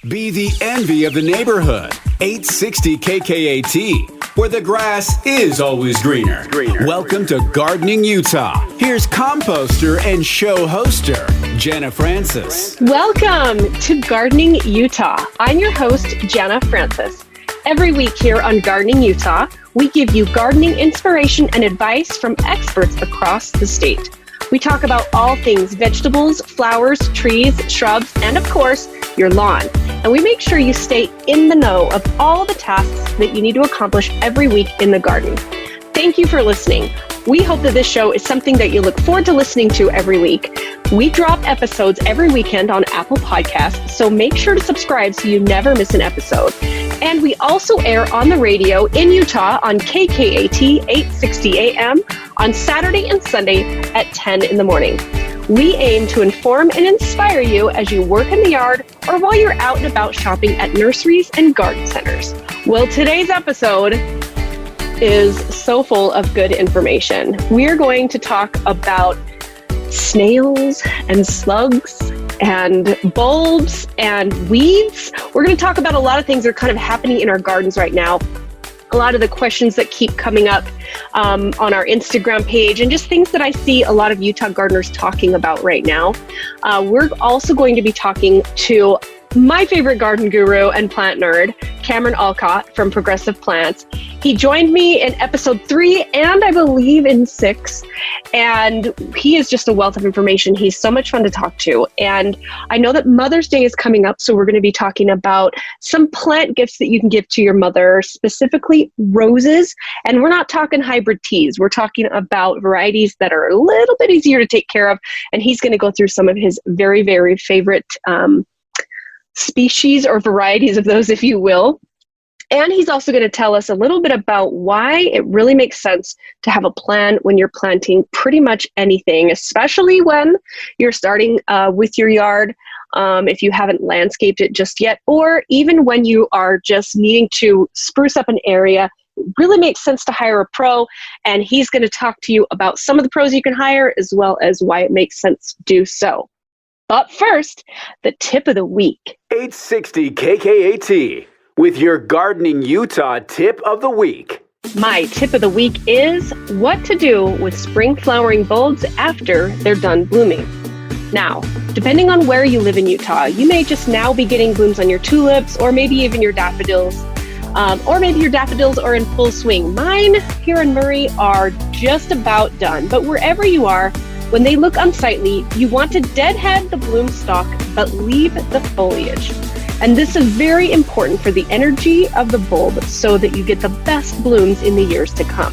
Be the envy of the neighborhood. 860 KKAT, where the grass is always greener. Welcome to Gardening Utah. Here's composter and show hoster, Jenna Francis. Welcome to Gardening Utah. I'm your host, Jenna Francis. Every week here on Gardening Utah, we give you gardening inspiration and advice from experts across the state. We talk about all things vegetables, flowers, trees, shrubs, and of course, your lawn. And we make sure you stay in the know of all the tasks that you need to accomplish every week in the garden. Thank you for listening. We hope that this show is something that you look forward to listening to every week. We drop episodes every weekend on Apple Podcasts, so make sure to subscribe so you never miss an episode. And we also air on the radio in Utah on KKAT 860 AM on Saturday and Sunday at 10 in the morning. We aim to inform and inspire you as you work in the yard or while you're out and about shopping at nurseries and garden centers. Well, today's episode is so full of good information. We're going to talk about snails and slugs and bulbs and weeds. We're going to talk about a lot of things that are kind of happening in our gardens right now. A lot of the questions that keep coming up on our Instagram page and just things that I see a lot of Utah gardeners talking about right now. We're also going to be talking to my favorite garden guru and plant nerd, Cameron Alcott from Progressive Plants. He joined me in episode 3 and I believe in 6, and he is just a wealth of information. He's so much fun to talk to. And I know that Mother's Day is coming up, so we're going to be talking about some plant gifts that you can give to your mother, specifically roses. And we're not talking hybrid teas. We're talking about varieties that are a little bit easier to take care of. And he's going to go through some of his very, very favorite species or varieties of those, if you will. And he's also going to tell us a little bit about why it really makes sense to have a plan when you're planting pretty much anything, especially when you're starting with your yard, if you haven't landscaped it just yet, or even when you are just needing to spruce up an area. It really makes sense to hire a pro, and he's going to talk to you about some of the pros you can hire as well as why it makes sense to do so. But first, the tip of the week. 860 KKAT with your Gardening Utah tip of the week. My tip of the week is what to do with spring flowering bulbs after they're done blooming. Now, depending on where you live in Utah, you may just now be getting blooms on your tulips or maybe even your daffodils. Or maybe your daffodils are in full swing. Mine here in Murray are just about done, but wherever you are, when they look unsightly, you want to deadhead the bloom stalk, but leave the foliage. And this is very important for the energy of the bulb so that you get the best blooms in the years to come.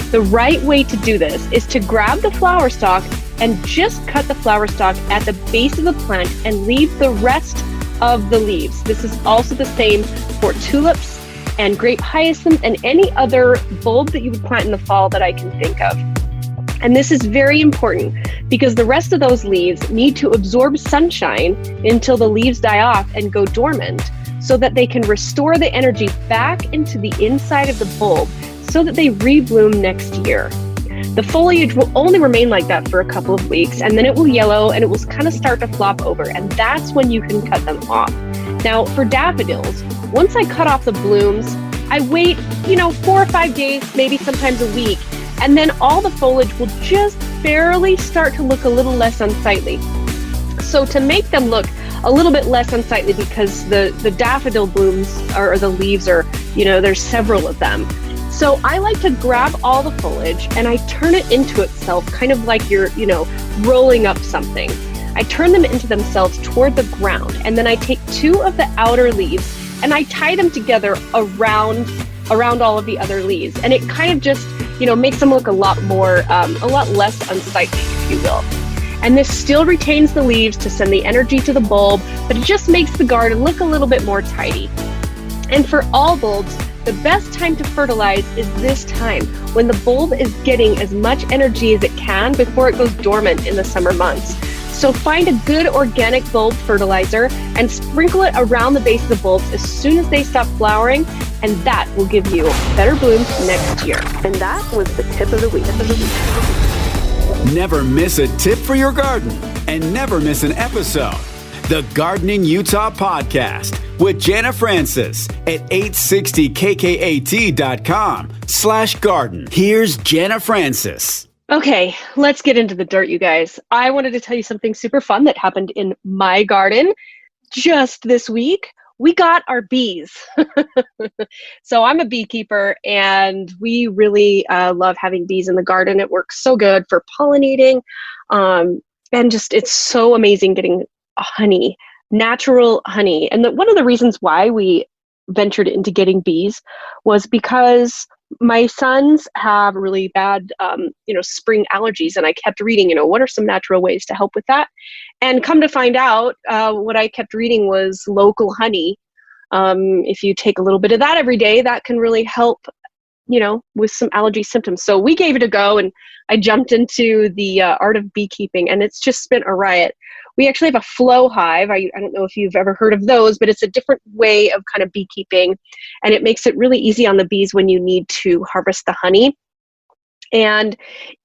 The right way to do this is to grab the flower stalk and just cut the flower stalk at the base of the plant and leave the rest of the leaves. This is also the same for tulips and grape hyacinth and any other bulb that you would plant in the fall that I can think of. And this is very important because the rest of those leaves need to absorb sunshine until the leaves die off and go dormant so that they can restore the energy back into the inside of the bulb so that they rebloom next year. The foliage will only remain like that for a couple of weeks, and then it will yellow and it will kind of start to flop over, and that's when you can cut them off. Now, for daffodils, once I cut off the blooms, I wait, 4 or 5 days, maybe sometimes a week, and then all the foliage will just barely start to look a little less unsightly. So to make them look a little bit less unsightly, because the daffodil blooms or the leaves are, there's several of them. So I like to grab all the foliage and I turn it into itself, kind of like you're, rolling up something. I turn them into themselves toward the ground, and then I take 2 of the outer leaves and I tie them together around all of the other leaves. And it kind of just, makes them look a lot less unsightly, if you will. And this still retains the leaves to send the energy to the bulb, but it just makes the garden look a little bit more tidy. And for all bulbs, the best time to fertilize is this time, when the bulb is getting as much energy as it can before it goes dormant in the summer months. So find a good organic bulb fertilizer and sprinkle it around the base of the bulbs as soon as they stop flowering, and that will give you better blooms next year. And that was the tip of the week. Never miss a tip for your garden and never miss an episode. the Gardening Utah podcast with Jenna Francis at 860kkat.com/garden. Here's Jenna Francis. Okay, let's get into the dirt, you guys. I wanted to tell you something super fun that happened in my garden just this week. We got our bees. So I'm a beekeeper, and we really love having bees in the garden. It works so good for pollinating, and just it's so amazing getting honey, natural honey. And one of the reasons why we ventured into getting bees was because my sons have really bad, spring allergies, and I kept reading, what are some natural ways to help with that? And come to find out, what I kept reading was local honey. If you take a little bit of that every day, that can really help, with some allergy symptoms. So we gave it a go, and I jumped into the art of beekeeping, and it's just been a riot. We actually have a flow hive. I don't know if you've ever heard of those, but it's a different way of kind of beekeeping, and it makes it really easy on the bees when you need to harvest the honey. And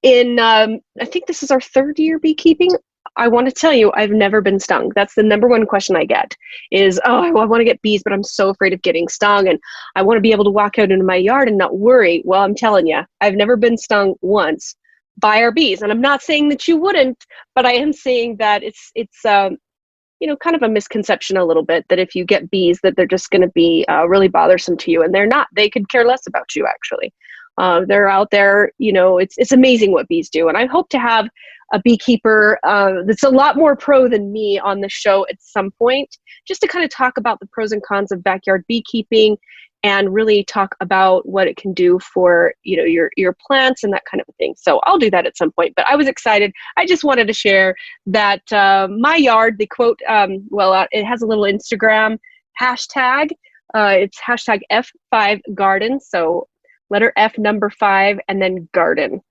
in, I think this is our third year beekeeping. I want to tell you, I've never been stung. That's the number one question I get is, I want to get bees, but I'm so afraid of getting stung, and I want to be able to walk out into my yard and not worry. Well, I'm telling you, I've never been stung once by our bees. And I'm not saying that you wouldn't, but I am saying that it's kind of a misconception a little bit that if you get bees that they're just going to be really bothersome to you, and they're not. They could care less about you, actually. They're out there, it's amazing what bees do. And I hope to have a beekeeper that's a lot more pro than me on the show at some point, just to kind of talk about the pros and cons of backyard beekeeping and really talk about what it can do for, your plants and that kind of thing. So I'll do that at some point, but I was excited. I just wanted to share that my yard, the quote, it has a little Instagram hashtag. It's hashtag F5Garden. So letter F, number 5, and then garden.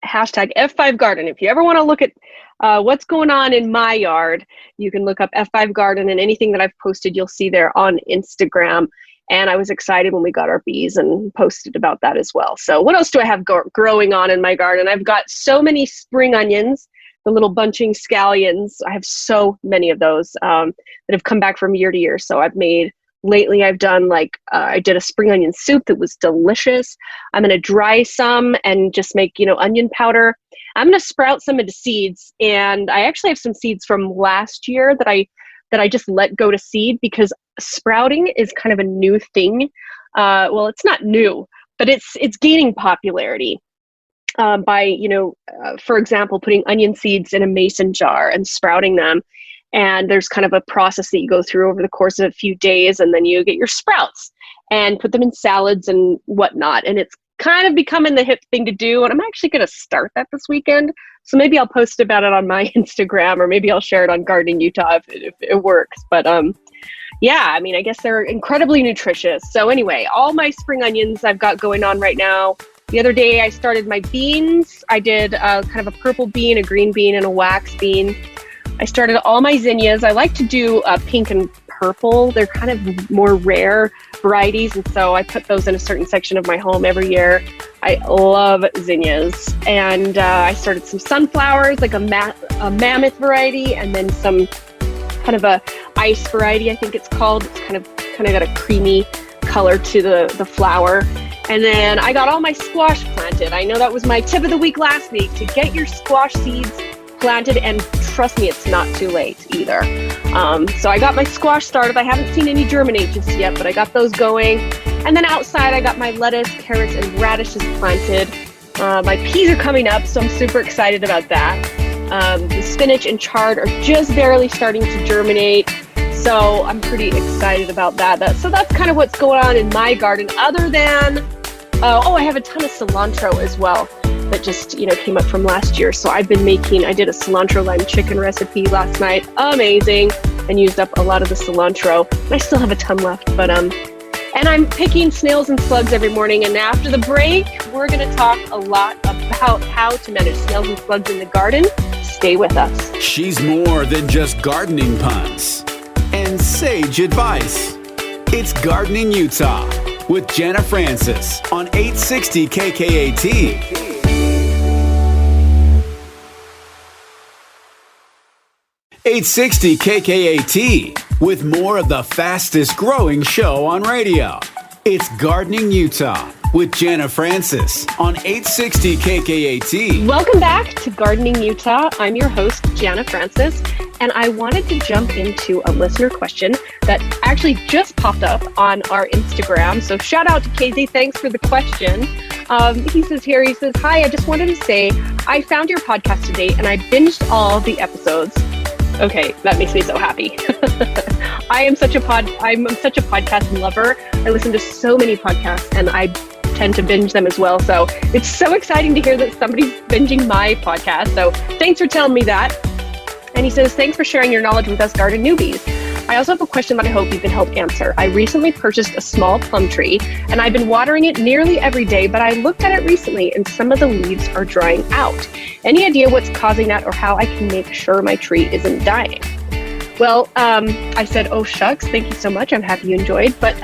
Hashtag F5Garden. If you ever want to look at what's going on in my yard, you can look up F5Garden, and anything that I've posted, you'll see there on Instagram. And I was excited when we got our bees and posted about that as well. So what else do I have growing on in my garden? I've got so many spring onions, the little bunching scallions. I have so many of those that have come back from year to year. So lately I've done I did a spring onion soup that was delicious. I'm going to dry some and just make, onion powder. I'm going to sprout some into seeds. And I actually have some seeds from last year that I just let go to seed, because sprouting is kind of a new thing. Well, it's not new, but it's gaining popularity by, for example, putting onion seeds in a mason jar and sprouting them. And there's kind of a process that you go through over the course of a few days, and then you get your sprouts and put them in salads and whatnot. And it's kind of becoming the hip thing to do. And I'm actually going to start that this weekend. So maybe I'll post about it on my Instagram, or maybe I'll share it on Gardening Utah if it works. But I guess they're incredibly nutritious. So anyway, all my spring onions I've got going on right now. The other day I started my beans. I did kind of a purple bean, a green bean, and a wax bean. I started all my zinnias. I like to do pink and purple. They're kind of more rare varieties, and so I put those in a certain section of my home every year. I love zinnias. And I started some sunflowers, like a mammoth variety, and then some kind of a ice variety, I think it's called. It's kind of got a creamy color to the flower. And then I got all my squash planted. I know that was my tip of the week last week, to get your squash seeds planted, and trust me, it's not too late either. So I got my squash started. I haven't seen any germinate just yet, but I got those going. And then outside I got my lettuce, carrots, and radishes planted. My peas are coming up, so I'm super excited about that. The spinach and chard are just barely starting to germinate, so I'm pretty excited about that. So that's kind of what's going on in my garden, other than I have a ton of cilantro as well that just came up from last year. So I did a cilantro lime chicken recipe last night. Amazing. And used up a lot of the cilantro. I still have a ton left, but and I'm picking snails and slugs every morning. And after the break, we're going to talk a lot about how to manage snails and slugs in the garden. Stay with us. She's more than just gardening puns and sage advice. It's Gardening Utah with Jenna Francis on 860 KKAT. 860 KKAT, with more of the fastest growing show on radio. It's Gardening Utah with Jana Francis on 860 KKAT. Welcome back to Gardening Utah. I'm your host, Jana Francis, and I wanted to jump into a listener question that actually just popped up on our Instagram. So shout out to KZ. Thanks for the question. He says, hi, I just wanted to say, I found your podcast today and I binged all the episodes. Okay, that makes me so happy. I'm such a podcast lover. I listen to so many podcasts and I tend to binge them as well. So it's so exciting to hear that somebody's binging my podcast. So thanks for telling me that. And he says, thanks for sharing your knowledge with us garden newbies. I also have a question that I hope you can help answer. I recently purchased a small plum tree and I've been watering it nearly every day, but I looked at it recently and some of the leaves are drying out. Any idea what's causing that or how I can make sure my tree isn't dying? Well, I said, oh shucks, thank you so much. I'm happy you enjoyed, but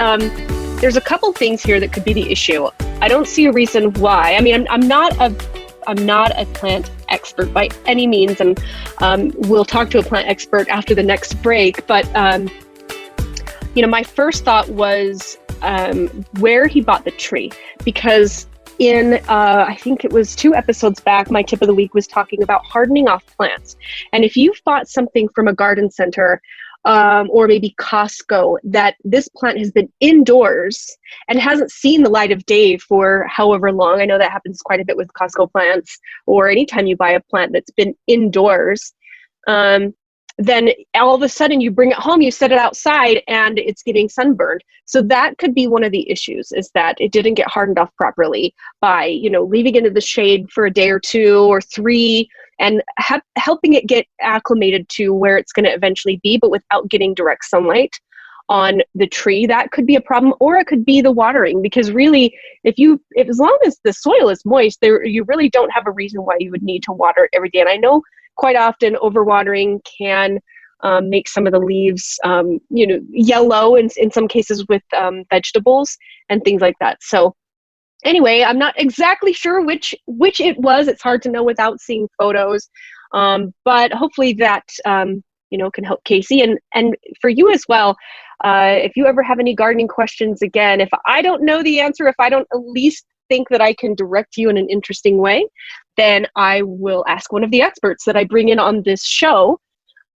there's a couple things here that could be the issue. I don't see a reason why. I mean, I'm not a plant expert by any means, and we'll talk to a plant expert after the next break. But my first thought was where he bought the tree, because in I think it was 2 episodes back, my tip of the week was talking about hardening off plants. And if you've bought something from a garden center or maybe Costco, that this plant has been indoors and hasn't seen the light of day for however long. I know that happens quite a bit with Costco plants, or anytime you buy a plant that's been indoors, then all of a sudden you bring it home, you set it outside and it's getting sunburned. So that could be one of the issues, is that it didn't get hardened off properly by, leaving it in the shade for a day or 2 or 3 and helping it get acclimated to where it's going to eventually be, but without getting direct sunlight on the tree. That could be a problem, or it could be the watering, because really, if as long as the soil is moist, you really don't have a reason why you would need to water it every day. And I know quite often overwatering can make some of the leaves, yellow in some cases with vegetables and things like that. So anyway, I'm not exactly sure which it was. It's hard to know without seeing photos, but hopefully that can help Casey and for you as well. If you ever have any gardening questions, again, if I don't know the answer, if I don't at least think that I can direct you in an interesting way, then I will ask one of the experts that I bring in on this show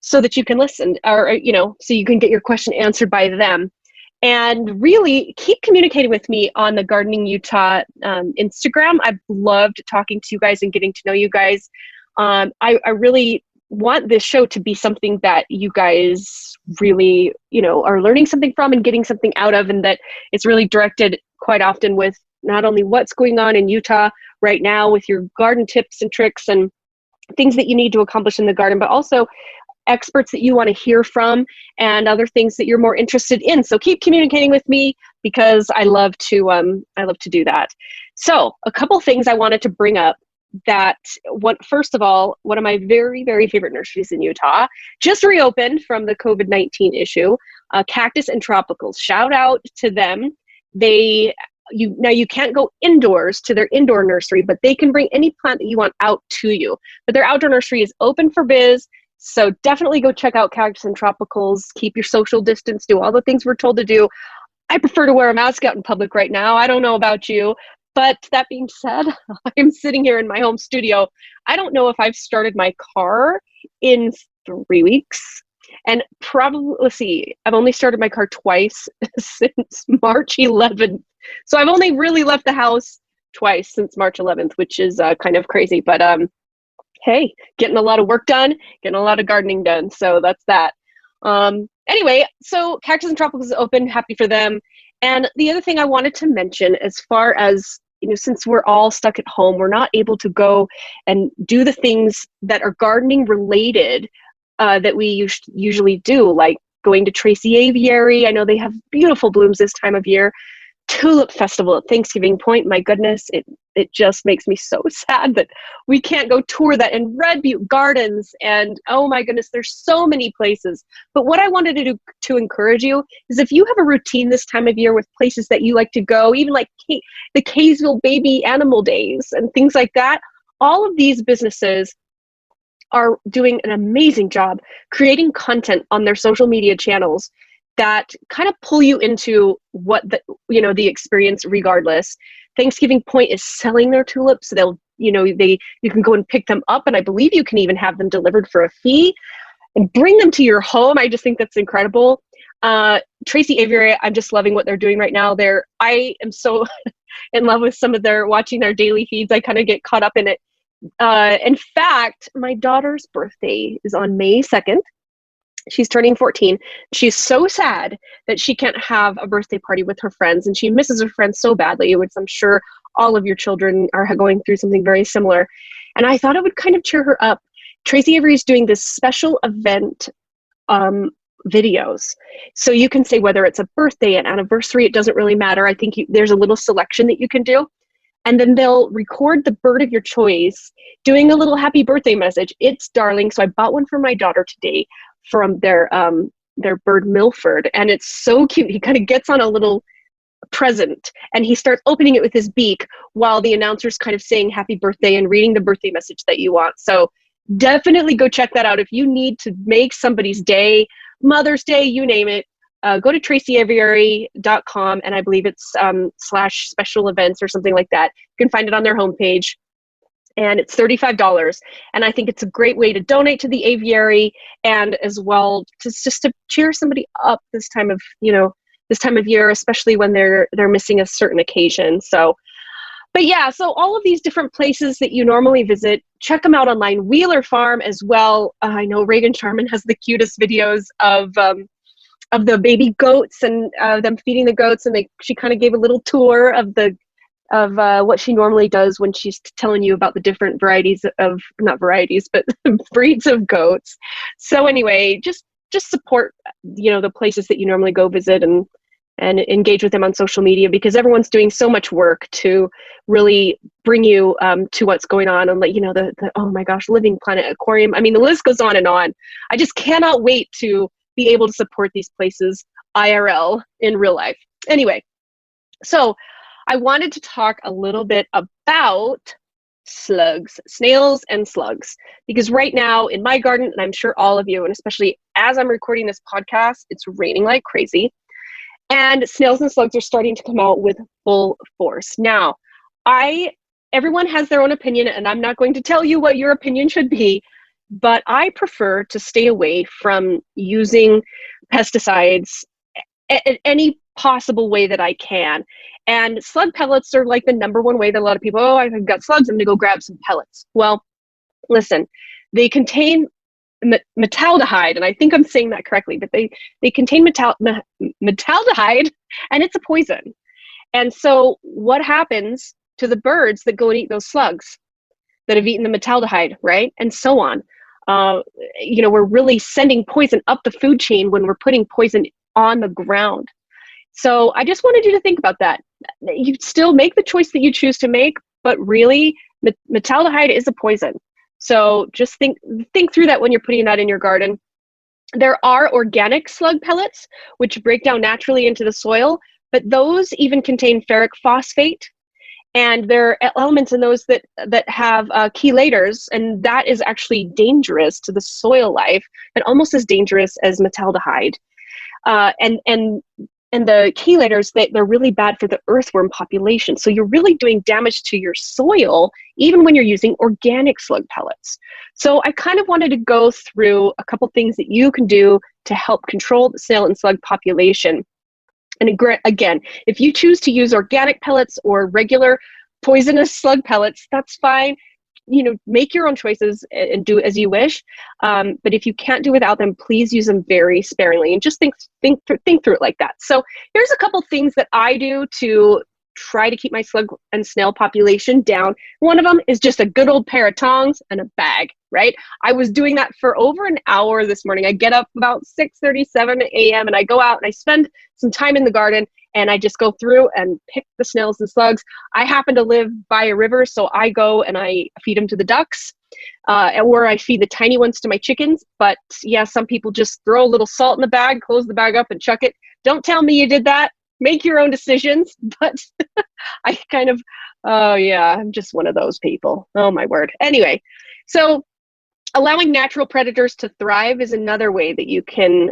so that you can listen, or so you can get your question answered by them. And really keep communicating with me on the Gardening Utah Instagram. I've loved talking to you guys and getting to know you guys. I really want this show to be something that you guys really, are learning something from and getting something out of, and that it's really directed quite often with not only what's going on in Utah right now with your garden tips and tricks and things that you need to accomplish in the garden, but also experts that you want to hear from and other things that you're more interested in. So keep communicating with me, because I love to do that. So a couple things I wanted to bring up. First of all, one of my very, very favorite nurseries in Utah just reopened from the COVID-19 issue, Cactus and Tropicals. Shout out to them. Now you can't go indoors to their indoor nursery, but they can bring any plant that you want out to you. But their outdoor nursery is open for biz. So definitely go check out Cactus and Tropicals. Keep your social distance, do all the things we're told to do. I prefer to wear a mask out in public right now. I don't know about you. But that being said, I'm sitting here in my home studio. I don't know if I've started my car in 3 weeks. And probably, let's see, I've only started my car twice since March 11th. So I've only really left the house twice since March 11th, which is kind of crazy. But hey, getting a lot of work done, getting a lot of gardening done. So that's that. Anyway, so Cactus and Tropicals is open. Happy for them. And the other thing I wanted to mention, as far as, since we're all stuck at home, we're not able to go and do the things that are gardening related that we usually do, like going to Tracy Aviary. I know they have beautiful blooms this time of year. Tulip Festival at Thanksgiving Point. My goodness, it just makes me so sad that we can't go tour that, in Red Butte Gardens, and oh my goodness, there's so many places. But what I wanted to do to encourage you is, if you have a routine this time of year with places that you like to go, even like the Kaysville Baby Animal Days and things like that, all of these businesses are doing an amazing job creating content on their social media channels that kind of pull you into what the experience regardless. Thanksgiving Point is selling their tulips. So you can go and pick them up, and I believe you can even have them delivered for a fee and bring them to your home. I just think that's incredible. Tracy Aviary, I'm just loving what they're doing right now. I am so in love with watching their daily feeds. I kind of get caught up in it. In fact, my daughter's birthday is on May 2nd. She's turning 14. She's so sad that she can't have a birthday party with her friends, and she misses her friends so badly, which I'm sure all of your children are going through something very similar. And I thought it would kind of cheer her up. Tracy Avery is doing this special event videos. So you can say whether it's a birthday, an anniversary, it doesn't really matter. I think there's a little selection that you can do. And then they'll record the bird of your choice doing a little happy birthday message. It's darling. So I bought one for my daughter today from their bird Milford, and it's so cute. He kind of gets on a little present and he starts opening it with his beak while the announcer's kind of saying happy birthday and reading the birthday message that you want. So definitely go check that out. If you need to make somebody's day, Mother's Day, you name it, go to tracyaviary.com, and I believe it's / special events or something like that. You can find it on their homepage. And it's $35. And I think it's a great way to donate to the aviary, and as well just to cheer somebody up this time of year, especially when they're missing a certain occasion. So, but yeah, so all of these different places that you normally visit, check them out online. Wheeler Farm as well. I know Reagan Charman has the cutest videos of the baby goats and them feeding the goats, and she kind of gave a little tour of what she normally does when she's telling you about the different breeds of goats. So anyway, just support, the places that you normally go visit, and engage with them on social media, because everyone's doing so much work to really bring you to what's going on and let you know the oh my gosh, Living Planet Aquarium. I mean, the list goes on and on. I just cannot wait to be able to support these places IRL in real life. Anyway, so I wanted to talk a little bit about slugs, snails and slugs, because right now in my garden, and I'm sure all of you, and especially as I'm recording this podcast, it's raining like crazy, and snails and slugs are starting to come out with full force. Now, everyone has their own opinion, and I'm not going to tell you what your opinion should be, but I prefer to stay away from using pesticides any possible way that I can. And slug pellets are like the number one way that a lot of people, I've got slugs, I'm gonna go grab some pellets. Well, listen, they contain metaldehyde, and I think I'm saying that correctly, but they contain metaldehyde, and it's a poison. And so what happens to the birds that go and eat those slugs that have eaten the metaldehyde, right? And so on. We're really sending poison up the food chain when we're putting poison on the ground. So I just wanted you to think about that. You still make the choice that you choose to make, but really, metaldehyde is a poison. So just think through that when you're putting that in your garden. There are organic slug pellets, which break down naturally into the soil, but those even contain ferric phosphate. And there are elements in those that have chelators, and that is actually dangerous to the soil life, and almost as dangerous as metaldehyde. And the chelators, they're really bad for the earthworm population. So you're really doing damage to your soil, even when you're using organic slug pellets. So I kind of wanted to go through a couple things that you can do to help control the snail and slug population. And again, if you choose to use organic pellets or regular poisonous slug pellets, that's fine. Make your own choices and do as you wish. But if you can't do without them, please use them very sparingly, and just think through it like that. So here's a couple things that I do to try to keep my slug and snail population down. One of them is just a good old pair of tongs and a bag, right? I was doing that for over an hour this morning. I get up about 6:37 a.m. and I go out and I spend some time in the garden, and I just go through and pick the snails and slugs. I happen to live by a river, so I go and I feed them to the ducks, or I feed the tiny ones to my chickens. But yeah, some people just throw a little salt in the bag, close the bag up and chuck it. Don't tell me you did that. Make your own decisions. But I kind of, I'm just one of those people. Oh my word. Anyway, so allowing natural predators to thrive is another way that you can,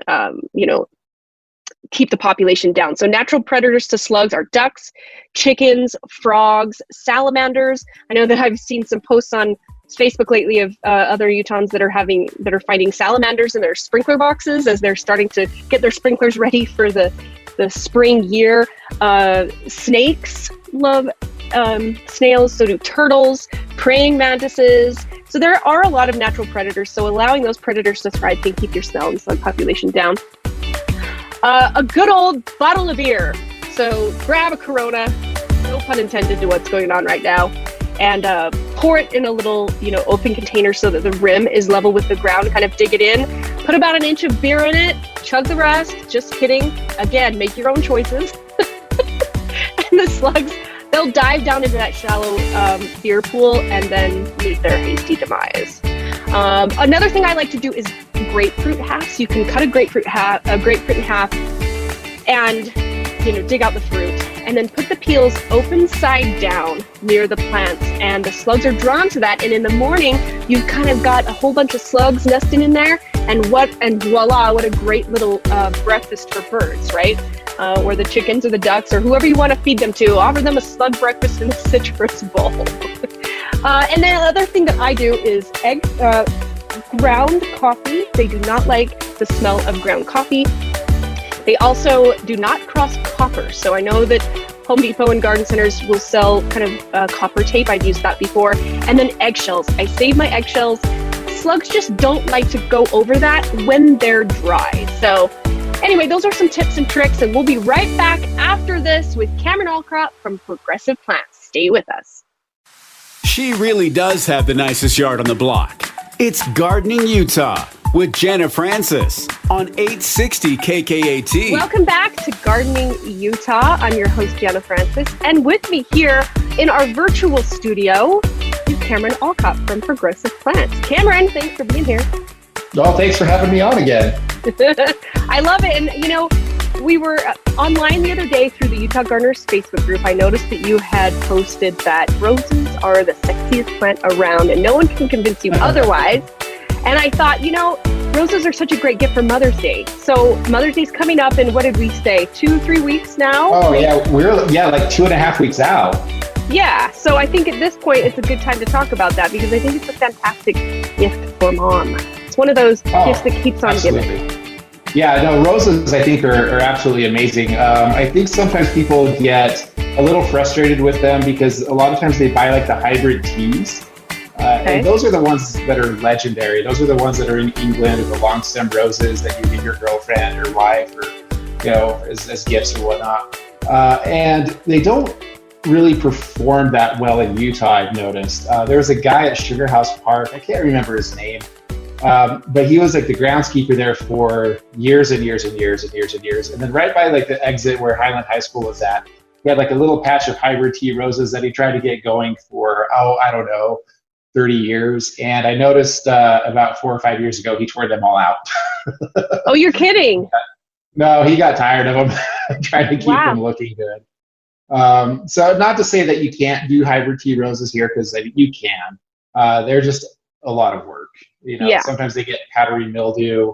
keep the population down. So natural predators to slugs are ducks, chickens, frogs, salamanders. I know that I've seen some posts on Facebook lately of other Utahns that are finding salamanders in their sprinkler boxes as they're starting to get their sprinklers ready for the spring year. Snakes love snails, so do turtles, praying mantises. So there are a lot of natural predators. So allowing those predators to thrive can keep your snail and slug population down. A good old bottle of beer. So grab a Corona, no pun intended to what's going on right now, and pour it in a little, open container so that the rim is level with the ground. Kind of dig it in, put about an inch of beer in it, chug the rest. Just kidding. Again, make your own choices. And the slugs, they'll dive down into that shallow beer pool and then meet their hasty demise. Another thing I like to do is grapefruit halves. You can cut a grapefruit in half and dig out the fruit and then put the peels open side down near the plants, and the slugs are drawn to that, and in the morning you've kind of got a whole bunch of slugs nesting in there, and voila, what a great little breakfast for birds, right? Or the chickens or the ducks or whoever you want to feed them to, offer them a slug breakfast in a citrus bowl. And then the other thing that I do is ground coffee. They do not like the smell of ground coffee. They also do not cross copper. So I know that Home Depot and garden centers will sell kind of copper tape. I've used that before. And then eggshells. I save my eggshells. Slugs just don't like to go over that when they're dry. So anyway, those are some tips and tricks, and we'll be right back after this with Cameron Allcrop from Progressive Plants. Stay with us. She really does have the nicest yard on the block. It's Gardening Utah with Jenna Francis on 860 KKAT. Welcome back to Gardening Utah. I'm your host, Jenna Francis, and with me here in our virtual studio is Cameron Allcrop from Progressive Plants. Cameron, thanks for being here. Well, thanks for having me on again. I love it. And, we were online the other day through the Utah Gardeners Facebook group. I noticed that you had posted that roses are the sexiest plant around, and no one can convince you otherwise. And I thought, roses are such a great gift for Mother's Day. So Mother's Day's coming up, and what did we say? 2-3 weeks now? Oh, yeah. We're like 2.5 weeks out. Yeah. So I think at this point, it's a good time to talk about that, because I think it's a fantastic gift for mom. It's one of those gifts that keeps on giving. Yeah, no, roses I think are absolutely amazing. I think sometimes people get a little frustrated with them because a lot of times they buy like the hybrid teas. And those are the ones that are legendary. Those are the ones that are in England, or the long stem roses that you give your girlfriend or wife, or as gifts or whatnot. And they don't really perform that well in Utah, I've noticed. There was a guy at Sugar House Park, I can't remember his name. But he was like the groundskeeper there for years and years and years and years and years. And then right by like the exit where Highland High School was at, he had like a little patch of hybrid tea roses that he tried to get going for, 30 years. And I noticed about 4 or 5 years ago, he tore them all out. Oh, you're kidding. No, he got tired of them, trying to keep them looking good. So not to say that you can't do hybrid tea roses here, because you can. They're just a lot of work. Sometimes they get powdery mildew.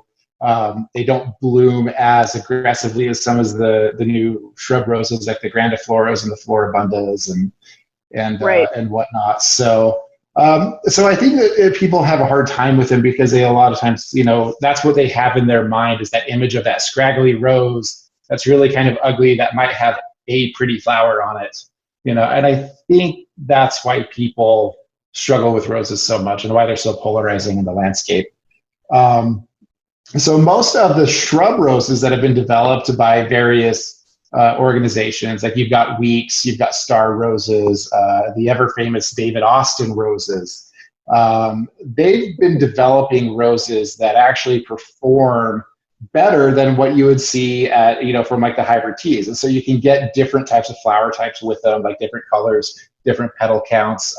They don't bloom as aggressively as some of the new shrub roses, like the grandifloras and the floribundas and whatnot. So I think that people have a hard time with them because they a lot of times, that's what they have in their mind, is that image of that scraggly rose that's really kind of ugly that might have a pretty flower on it. And I think that's why people struggle with roses so much and why they're so polarizing in the landscape. So most of the shrub roses that have been developed by various organizations, like you've got Weeks, you've got Star Roses, the ever famous David Austin roses, they've been developing roses that actually perform better than what you would see at, from like the hybrid teas. And so you can get different types of flower types with them, like different colors, different petal counts,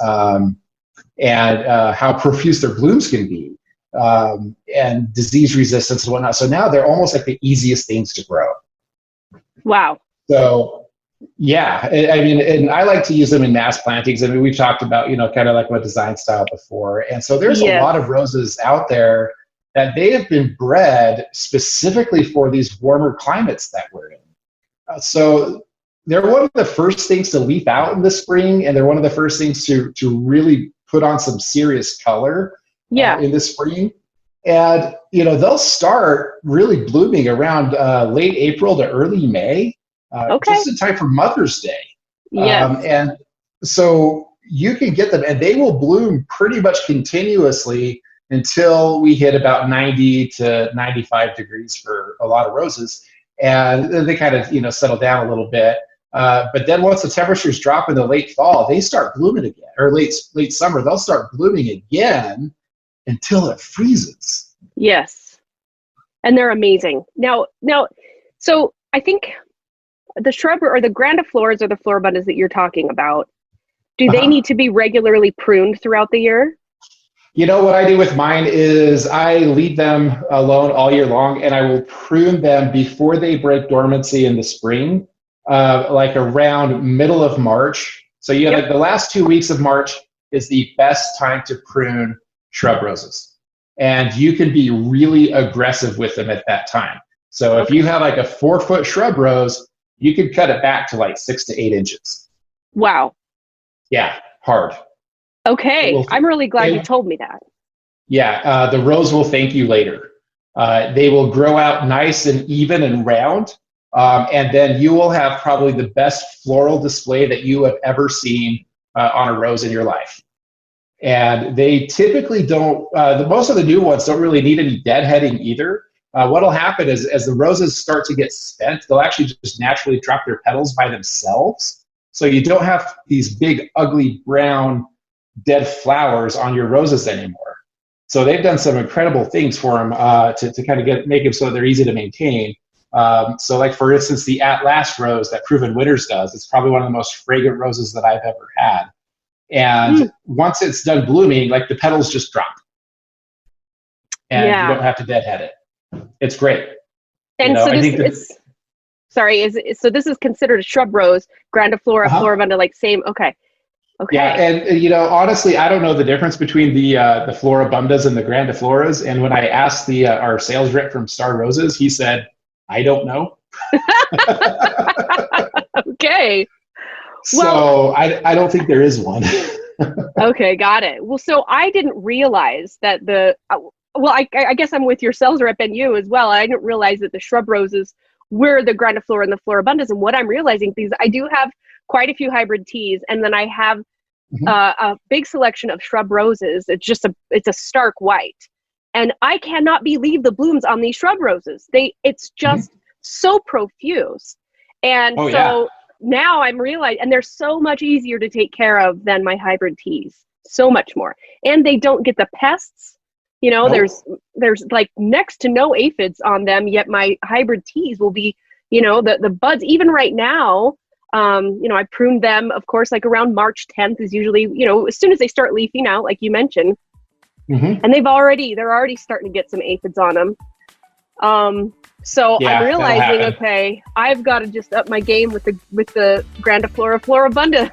and how profuse their blooms can be, and disease resistance and whatnot. So now they're almost like the easiest things to grow. Wow. So Yeah, I mean, and I like to use them in mass plantings. I mean, we've talked about, kind of like what design style before. And so there's a Yes. lot of roses out there that they have been bred specifically for these warmer climates that we're in. So they're one of the first things to leaf out in the spring, and they're one of the first things to really put on some serious color in the spring. And, they'll start really blooming around late April to early May. Just in time for Mother's Day. Yes. And so you can get them, and they will bloom pretty much continuously until we hit about 90 to 95 degrees for a lot of roses. And then they kind of, settle down a little bit. But then once the temperatures drop in the late fall, they start blooming again, or late summer, they'll start blooming again until it freezes. Yes. And they're amazing. Now, so I think the shrub or the grandifloras or the floribundas that you're talking about, do they need to be regularly pruned throughout the year? What I do with mine is I leave them alone all year long, and I will prune them before they break dormancy in the spring, like around middle of March. So like the last 2 weeks of March is the best time to prune shrub roses. And you can be really aggressive with them at that time. So if you have like a 4-foot shrub rose, you could cut it back to like 6 to 8 inches. Wow. Yeah, hard. Okay, I'm really glad you told me that. Yeah, the rose will thank you later. They will grow out nice and even and round, and then you will have probably the best floral display that you have ever seen on a rose in your life. And they typically don't, most of the new ones don't really need any deadheading either. What'll happen is as the roses start to get spent, they'll actually just naturally drop their petals by themselves. So you don't have these big, ugly, brown, dead flowers on your roses anymore. So they've done some incredible things for them to kind of make them so they're easy to maintain. So like, for instance, the At Last rose that Proven Winners does, it's probably one of the most fragrant roses that I've ever had. And once it's done blooming, like the petals just drop. And you don't have to deadhead it. It's great. And so this is considered a shrub rose, grandiflora, floribunda, like same. Okay. Yeah, and honestly, I don't know the difference between the floribundas and the grandifloras. And when I asked our sales rep from Star Roses, he said, "I don't know." Okay. So I don't think there is one. Okay, got it. Well, so I didn't realize that I guess I'm with your sales rep and you as well. I didn't realize that the shrub roses were the grandiflora and the floribundas. And what I'm realizing is I do have quite a few hybrid teas, and then I have a big selection of shrub roses. It's a stark white, and I cannot believe the blooms on these shrub roses. It's just so profuse, and now I'm realizing, and they're so much easier to take care of than my hybrid teas, so much more, and they don't get the pests. There's like next to no aphids on them, yet my hybrid teas will be, the buds, even right now, I pruned them, of course, like around March 10th is usually, as soon as they start leafing out, like you mentioned, and they're already starting to get some aphids on them. So I'm realizing, okay, I've got to just up my game with the grandiflora floribunda.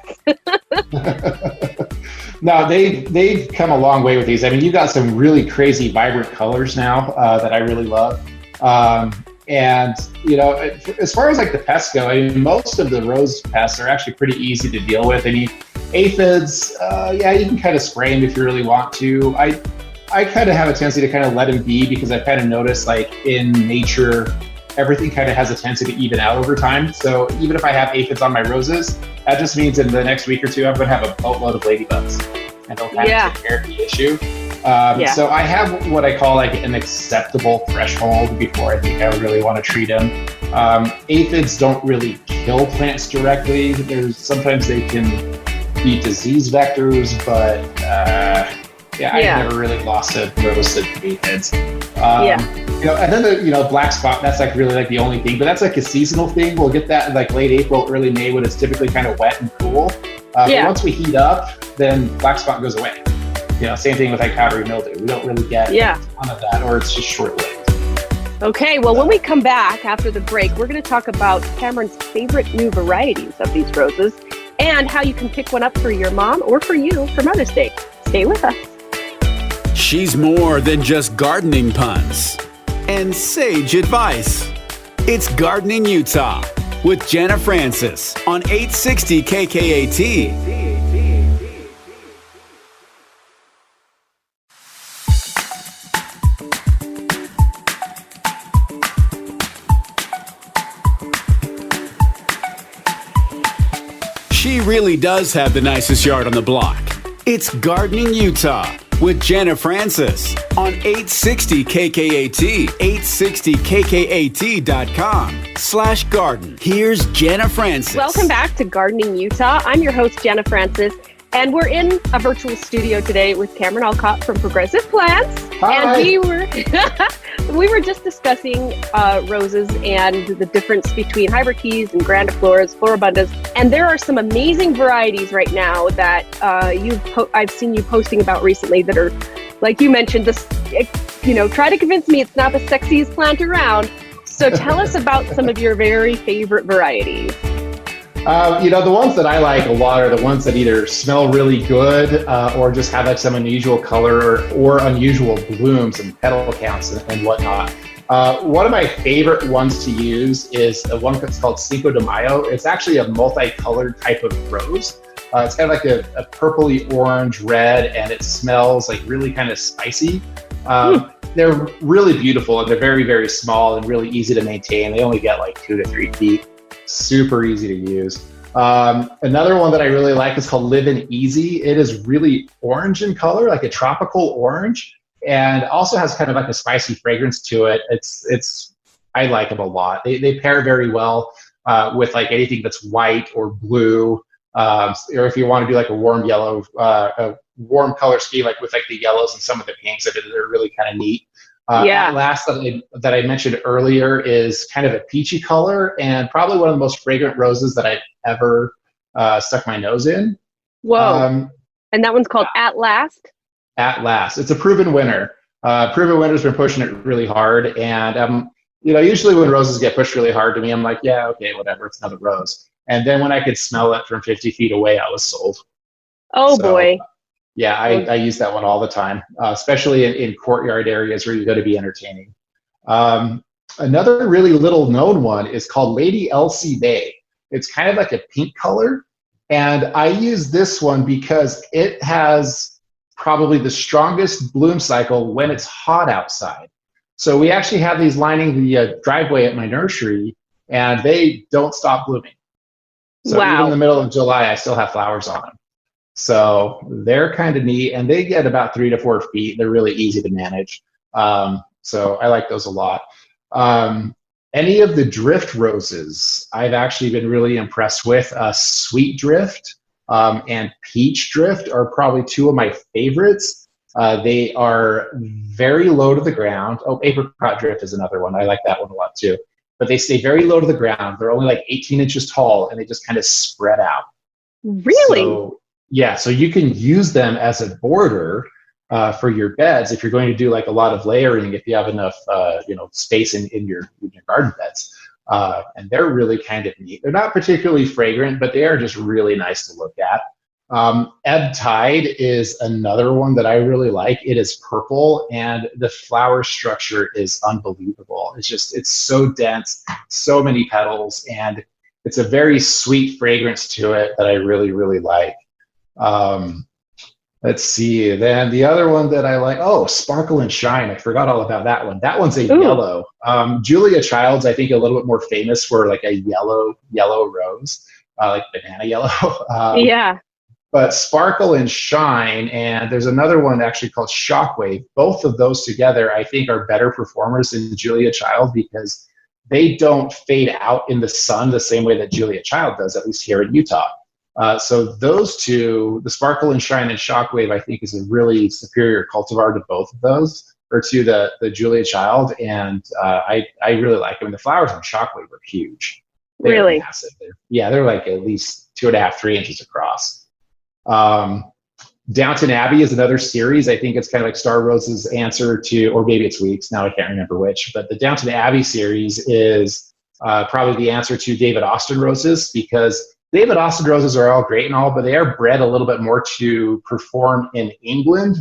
No, they've come a long way with these. I mean, you got some really crazy vibrant colors now that I really love. And, as far as like the pests go, I mean, most of the rose pests are actually pretty easy to deal with. I mean, aphids, you can kind of spray them if you really want to. I kind of have a tendency to kind of let them be, because I've kind of noticed like in nature, everything kind of has a tendency to even out over time. So even if I have aphids on my roses, that just means in the next week or two, I'm going to have a boatload of ladybugs, and they'll kind of take care of the issue. So I have what I call like an acceptable threshold before I think I would really want to treat them. Aphids don't really kill plants directly. Sometimes they can be disease vectors, but I never really lost a rose to aphids. And then the black spot, that's like really like the only thing, but that's like a seasonal thing. We'll get that in like late April, early May, when it's typically kind of wet and cool. But once we heat up, then black spot goes away. Same thing with like powdery mildew. We don't really get a ton of that, or it's just short-lived. Okay, well, when we come back after the break, we're going to talk about Cameron's favorite new varieties of these roses and how you can pick one up for your mom or for you for Mother's Day. Stay with us. She's more than just gardening puns and sage advice. It's Gardening Utah with Jenna Francis on 860 KKAT. She really does have the nicest yard on the block. It's Gardening Utah with Jenna Francis on 860 KKAT, 860KKAT.com/garden. Here's Jenna Francis. Welcome back to Gardening Utah. I'm your host, Jenna Francis, and we're in a virtual studio today with Cameron Alcott from Progressive Plants. Hi. And we were just discussing roses and the difference between hybrids and grandifloras, floribundas, and there are some amazing varieties right now that I've seen you posting about recently that are, like you mentioned, try to convince me it's not the sexiest plant around. So tell us about some of your very favorite varieties. The ones that I like a lot are the ones that either smell really good or just have like some unusual color or unusual blooms and petal counts and whatnot. One of my favorite ones to use is the one that's called Cinco de Mayo. It's actually a multicolored type of rose. It's kind of like a purpley orange red, and it smells like really kind of spicy. They're really beautiful, and they're very, very small and really easy to maintain. They only get like 2 to 3 feet. Super easy to use. Another one that I really like is called Livin' Easy. It is really orange in color, like a tropical orange, and also has kind of like a spicy fragrance to it. I like them a lot. They pair very well with like anything that's white or blue, or if you want to do like a warm yellow, a warm color scheme, like with like the yellows and some of the pinks of it, they're really kind of neat. That last that I mentioned earlier is kind of a peachy color and probably one of the most fragrant roses that I've ever stuck my nose in. Whoa. And that one's called At Last? At Last. It's a proven winner. Proven winner's been pushing it really hard. And, usually when roses get pushed really hard to me, I'm like, yeah, okay, whatever. It's another rose. And then when I could smell it from 50 feet away, I was sold. Oh, boy. Yeah, I use that one all the time, especially in courtyard areas where you're going to be entertaining. Another really little known one is called Lady Elsie Bay. It's kind of like a pink color. And I use this one because it has probably the strongest bloom cycle when it's hot outside. So we actually have these lining the driveway at my nursery, and they don't stop blooming. So even in the middle of July, I still have flowers on them. So they're kind of neat, and they get about 3 to 4 feet. They're really easy to manage. So I like those a lot. Any of the drift roses, I've actually been really impressed with. Sweet Drift and Peach Drift are probably 2 of my favorites. They are very low to the ground. Oh, Apricot Drift is another one. I like that one a lot too. But they stay very low to the ground. They're only like 18 inches tall, and they just kind of spread out. Really? So you can use them as a border for your beds if you're going to do like a lot of layering, if you have enough space in your garden beds. And they're really kind of neat. They're not particularly fragrant, but they are just really nice to look at. Ebb Tide is another one that I really like. It is purple, and the flower structure is unbelievable. It's so dense, so many petals, and it's a very sweet fragrance to it that I really, really like. Let's see. Then the other one that I like, Sparkle and Shine. I forgot all about that one. That one's a yellow. Julia Child's, I think, a little bit more famous for like a yellow rose, like banana yellow. Yeah. But Sparkle and Shine, and there's another one actually called Shockwave. Both of those together, I think, are better performers than Julia Child because they don't fade out in the sun the same way that Julia Child does, at least here in Utah. So those 2, the Sparkle and Shine and Shockwave, I think is a really superior cultivar to both of those, or to the Julia Child, and I really like them. And the flowers on Shockwave are huge. They're massive. They're like at least 2.5, 3 inches across. Downton Abbey is another series. I think it's kind of like Star Rose's answer to, or maybe it's Weeks. Now I can't remember which, but the Downton Abbey series is probably the answer to David Austin roses, because David Austin roses are all great and all, but they are bred a little bit more to perform in England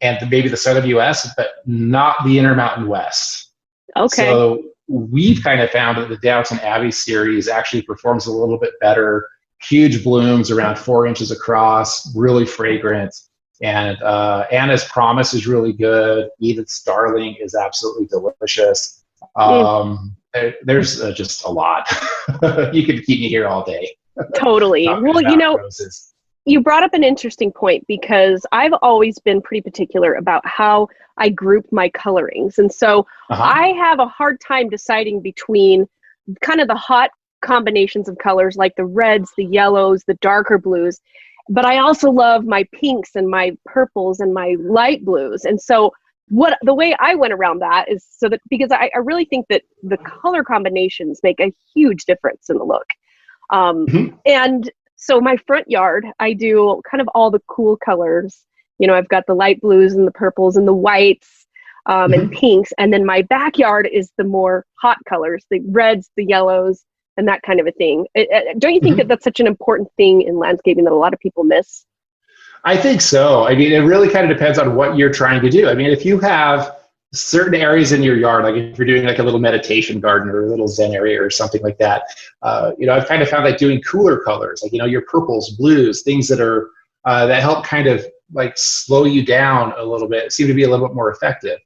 and maybe the southern US, but not the Intermountain West. Okay. So we've kind of found that the Downton Abbey series actually performs a little bit better. Huge blooms around 4 inches across, really fragrant. And Anna's Promise is really good. Edith's Darling is absolutely delicious. There's just a lot. You could keep me here all day. Totally. Well, roses. You brought up an interesting point, because I've always been pretty particular about how I group my colorings. And so I have a hard time deciding between kind of the hot combinations of colors like the reds, the yellows, the darker blues. But I also love my pinks and my purples and my light blues. And so the way I went around that is so that, because I really think that the color combinations make a huge difference in the look. And so my front yard, I do kind of all the cool colors. I've got the light blues and the purples and the whites and pinks. And then my backyard is the more hot colors, the reds, the yellows, and that kind of a thing. Don't you think that that's such an important thing in landscaping that a lot of people miss? I think so. I mean, it really kind of depends on what you're trying to do. I mean, if you have certain areas in your yard, like if you're doing like a little meditation garden or a little Zen area or something like that, I've kind of found that doing cooler colors, like, your purples, blues, things that are, that help kind of like slow you down a little bit, seem to be a little bit more effective.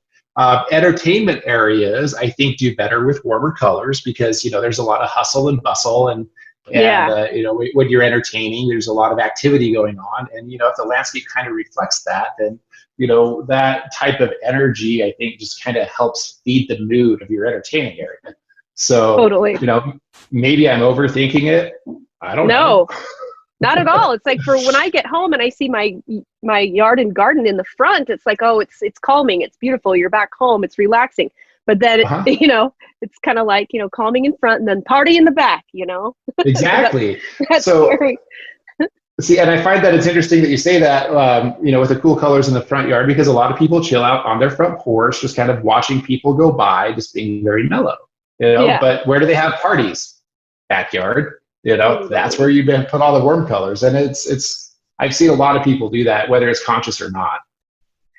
Entertainment areas, I think, do better with warmer colors, because there's a lot of hustle and bustle, and when you're entertaining, there's a lot of activity going on, and if the landscape kind of reflects that, then that type of energy, I think, just kind of helps feed the mood of your entertaining area. So totally, maybe I'm overthinking it. I don't know. Not at all. It's like, for when I get home and I see my yard and garden in the front, it's like, oh, it's calming, it's beautiful, you're back home, it's relaxing. But then it's kind of like, calming in front and then party in the back, Exactly. That's so scary. See, and I find that it's interesting that you say that, with the cool colors in the front yard, because a lot of people chill out on their front porch, just kind of watching people go by, just being very mellow, But where do they have parties? Backyard. That's where you put all the warm colors. And I've seen a lot of people do that, whether it's conscious or not.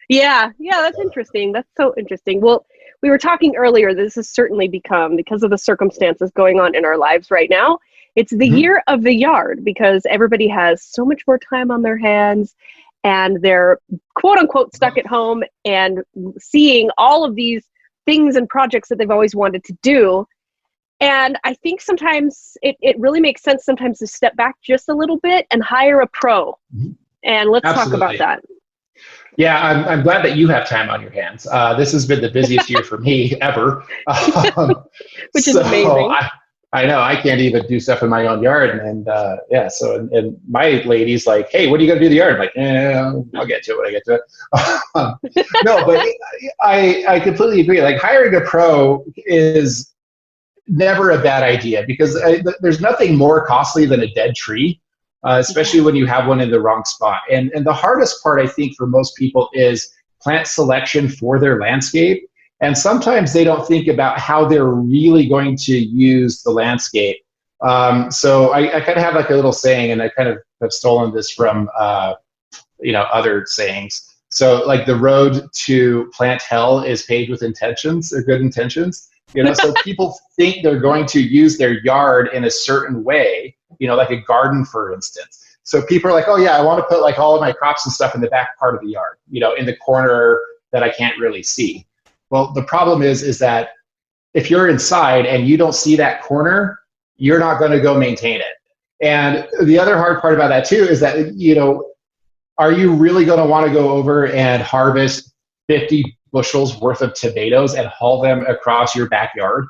Yeah, that's interesting. That's so interesting. Well, we were talking earlier, this has certainly become, because of the circumstances going on in our lives right now, it's the year of the yard, because everybody has so much more time on their hands, and they're quote unquote stuck at home and seeing all of these things and projects that they've always wanted to do. And I think sometimes it really makes sense sometimes to step back just a little bit and hire a pro. And let's talk about that. Yeah, I'm glad that you have time on your hands. This has been the busiest year for me ever. Which is amazing. I know, I can't even do stuff in my own yard. And and my lady's like, hey, what are you going to do the yard? I'm like, I'll get to it when I get to it. No, but I completely agree. Like, hiring a pro is never a bad idea, because there's nothing more costly than a dead tree, especially when you have one in the wrong spot. And the hardest part, I think, for most people is plant selection for their landscape. And sometimes they don't think about how they're really going to use the landscape. So I kind of have like a little saying, and I kind of have stolen this from other sayings. So like, the road to plant hell is paved with intentions, or good intentions. So people think they're going to use their yard in a certain way, like a garden, for instance. So people are like, oh yeah, I want to put like all of my crops and stuff in the back part of the yard, in the corner that I can't really see. Well, the problem is that if you're inside and you don't see that corner, you're not going to go maintain it. And the other hard part about that too is that, are you really going to want to go over and harvest 50 bushels worth of tomatoes and haul them across your backyard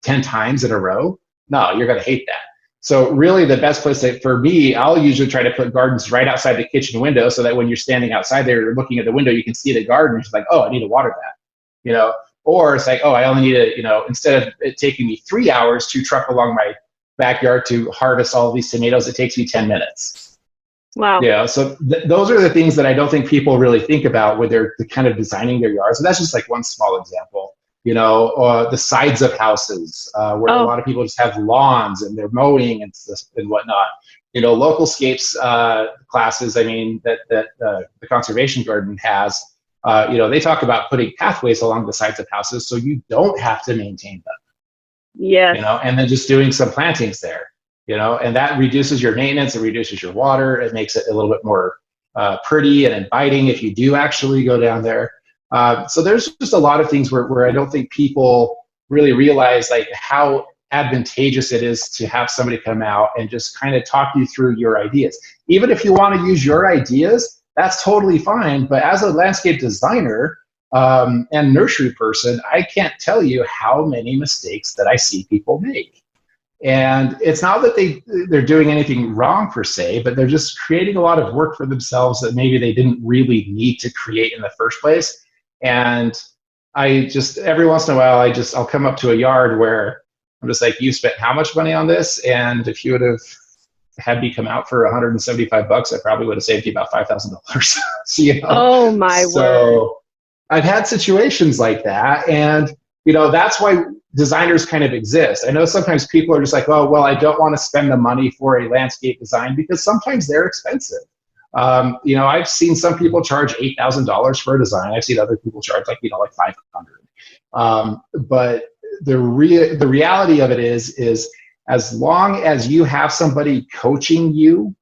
10 times in a row? No, you're going to hate that. So really the best place for me, I'll usually try to put gardens right outside the kitchen window, so that when you're standing outside there, you're looking at the window, you can see the garden. It's like, oh, I need to water that, or it's like, oh, I only need to, instead of it taking me 3 hours to truck along my backyard to harvest all of these tomatoes, it takes me 10 minutes. Wow. Yeah. So those are the things that I don't think people really think about when they're kind of designing their yards. So that's just like one small example. The sides of houses where a lot of people just have lawns and they're mowing and whatnot. Local scapes classes, I mean, that the conservation garden has, they talk about putting pathways along the sides of houses so you don't have to maintain them. Yeah. And then just doing some plantings there, and that reduces your maintenance, it reduces your water, it makes it a little bit more pretty and inviting if you do actually go down there. So there's just a lot of things where I don't think people really realize like how advantageous it is to have somebody come out and just kind of talk you through your ideas. Even if you want to use your ideas, that's totally fine. But as a landscape designer and nursery person, I can't tell you how many mistakes that I see people make. And it's not that they're doing anything wrong per se, but they're just creating a lot of work for themselves that maybe they didn't really need to create in the first place. And I just, every once in a while, I'll come up to a yard where I'm just like, you spent how much money on this? And if you would have had me come out for $175, I probably would have saved you about $5,000. Oh my word. So I've had situations like that. And, that's why designers kind of exist. I know sometimes people are just like, oh, well, I don't want to spend the money for a landscape design because sometimes they're expensive. I've seen some people charge $8,000 for a design. I've seen other people charge like $500. But the reality of it is as long as you have somebody coaching you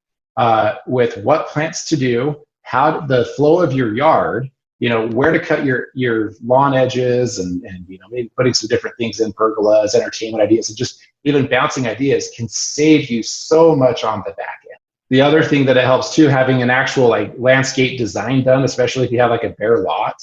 with what plants to do, how the flow of your yard, where to cut your lawn edges and maybe putting some different things in, pergolas, entertainment ideas, and just even bouncing ideas can save you so much on the back end. The other thing that it helps too, having an actual like landscape design done, especially if you have like a bare lot,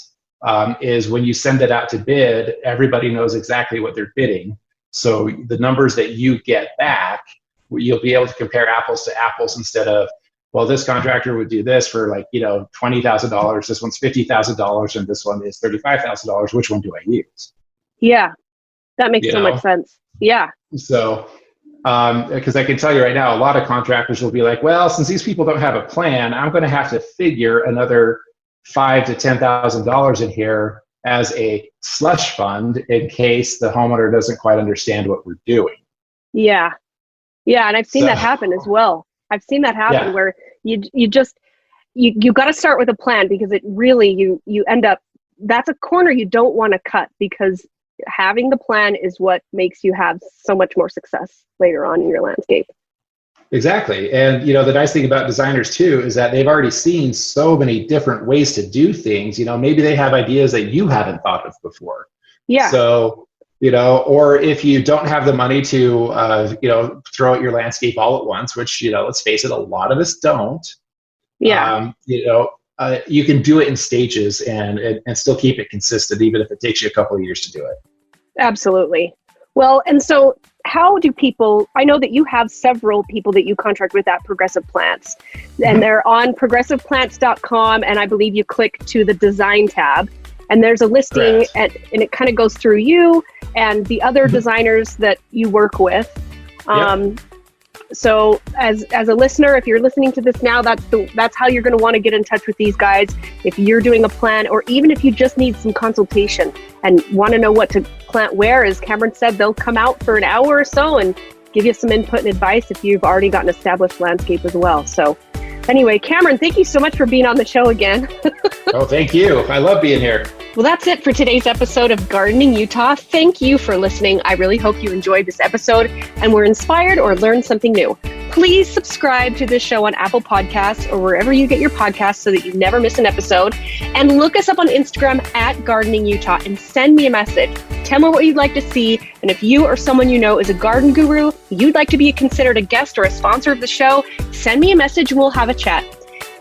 is when you send it out to bid, everybody knows exactly what they're bidding. So the numbers that you get back, you'll be able to compare apples to apples instead of, well, this contractor would do this for like, $20,000. This one's $50,000 and this one is $35,000. Which one do I use? Yeah, that makes so much sense. Yeah. So, because I can tell you right now, a lot of contractors will be like, well, since these people don't have a plan, I'm going to have to figure another $5,000 to $10,000 in here as a slush fund in case the homeowner doesn't quite understand what we're doing. Yeah. Yeah. And I've seen that happen as well. I've seen that happen where you got to start with a plan because it really, you end up, that's a corner you don't want to cut because having the plan is what makes you have so much more success later on in your landscape. Exactly. And, the nice thing about designers too, is that they've already seen so many different ways to do things. Maybe they have ideas that you haven't thought of before. Yeah. So, or if you don't have the money to, throw out your landscape all at once, which, let's face it, a lot of us don't. Yeah. You can do it in stages and still keep it consistent, even if it takes you a couple of years to do it. Absolutely. Well, and so how do people, I know that you have several people that you contract with at Progressive Plants, and they're on progressiveplants.com, and I believe you click to the design tab, and there's a listing, and it kind of goes through you and the other designers that you work with. So as a listener, if you're listening to this now, that's how you're going to want to get in touch with these guys. If you're doing a plan, or even if you just need some consultation and want to know what to plant where, as Cameron said, they'll come out for an hour or so and give you some input and advice if you've already got an established landscape as well. So anyway, Cameron, thank you so much for being on the show again. Oh, thank you. I love being here. Well, that's it for today's episode of Gardening Utah. Thank you for listening. I really hope you enjoyed this episode and were inspired or learned something new. Please subscribe to this show on Apple Podcasts or wherever you get your podcasts so that you never miss an episode. And look us up on Instagram at Gardening Utah and send me a message. Tell me what you'd like to see. And if you or someone you know is a garden guru, you'd like to be considered a guest or a sponsor of the show, send me a message and we'll have a chat.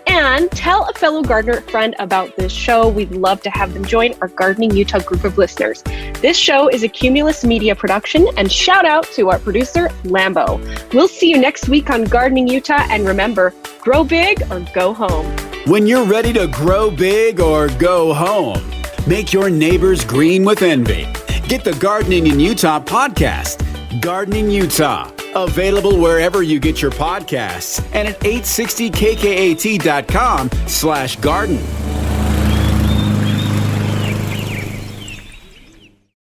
And tell a fellow gardener friend about this show. We'd love to have them join our Gardening Utah group of listeners. This show is a Cumulus Media production, and shout out to our producer, Lambo. We'll see you next week on Gardening Utah, and remember, grow big or go home. When you're ready to grow big or go home, make your neighbors green with envy. Get the Gardening in Utah podcast. Gardening Utah. Available wherever you get your podcasts and at 860kkat.com/garden.